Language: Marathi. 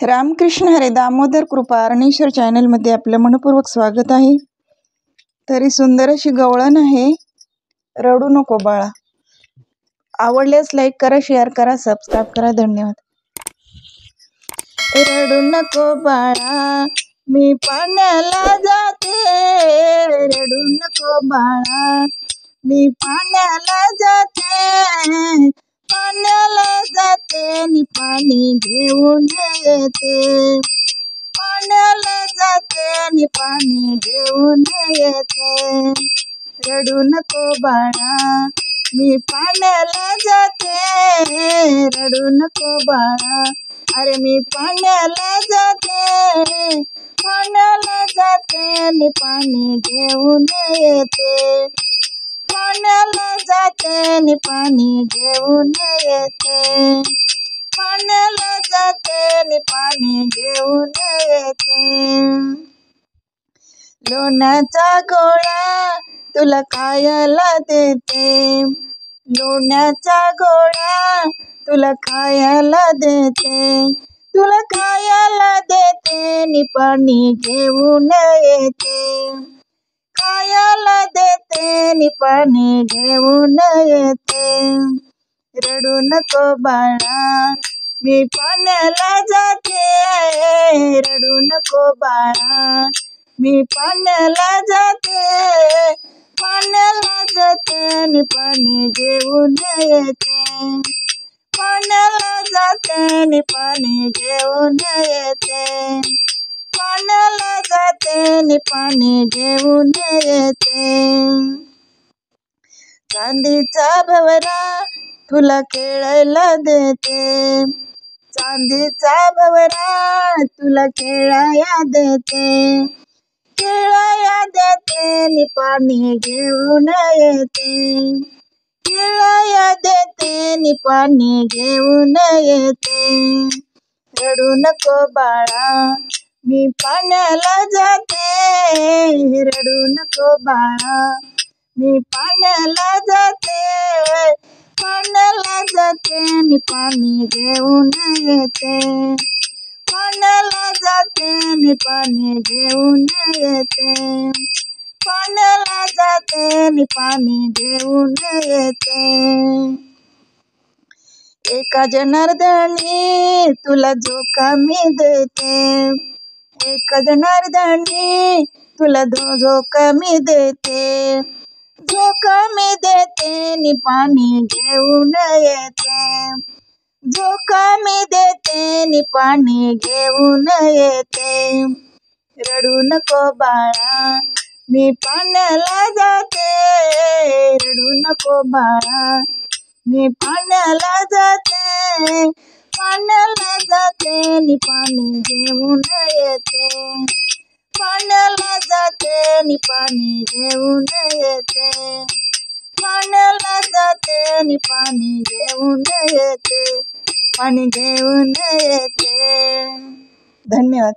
रामकृष्ण हरे. दामोदर कृपा अरणेश्वर चॅनलमध्ये आपलं मनपूर्वक स्वागत आहे. तरी सुंदर अशी गवळण आहे. रडू नको बाळा. आवडल्यास लाईक करा, शेअर करा, सबस्क्राईब करा. धन्यवाद. रडू नको बाळा, मी पाण्याला जाते. रडू नको बाळा, मी पाण्याला जाते. पाण्याला जाते नि पाणी घेऊन येते. पाण्याला जाते नि पाणी घेऊन येते. रडू नको बाळा, मी पाण्याला जाते. रडू नको बाळा, अरे मी पाण्याला जाते. पाण्याला जाते नि पाणी घेऊन येते. पाण्याला जाते नि पाणी घेऊन येते. पाण्याला जाते नि पाणी घेऊन येते. लोण्याचा गोळा तुला खायला देते. लोण्याचा गोळा तुला खायला देते. तुला खायला देते नि पाणी घेऊन येते. खायला देते नि पाणी घेऊन येते. रडू नको बाळा, मी पाण्याला जाते. रडू नको बाळा, मी पाण्याला जाते. पाण्याला जाते नि पाणी घेऊन येते. पाण्याला जाते नि पाणी घेऊन येते. पाण्याला जाते नि पाणी घेऊन येते. चांदीचा भवरा तुला खेळायला देते. चांदीचा भवरा तुला खेळाया देते. खेळाया देते नि पाणी घेऊन येते. खेळाया देते नि पाणी घेऊन येते. रडू नको बाळा, मी पाण्याला जाते. रडू नको बाळा, मी पाण्याला जाते. पाण्याला जाते नि पाणी घेऊन येते. पाण्याला जाते नि पाणी घेऊन येते. पाण्याला जाते नि पाणी घेऊन येते. एका जनार्दनी तुला झोका मी देते. एक जनार्दनी तुला झोका मी देते. झोका मी देते नि पाणी घेऊन येते. झोका मी देते नि पाणी घेऊन येते. रडू नको बाळा, मी पाण्याला जाते. रडू नको बाळा, मी पाण्याला जाते. पाण्याला जाते नि पाणी घेऊन येते. पाण्याला जाते नि पाणी घेऊन येते. पाण्याला जाते नि पाणी घेऊन येते. पाणी घेऊन येते. धन्यवाद.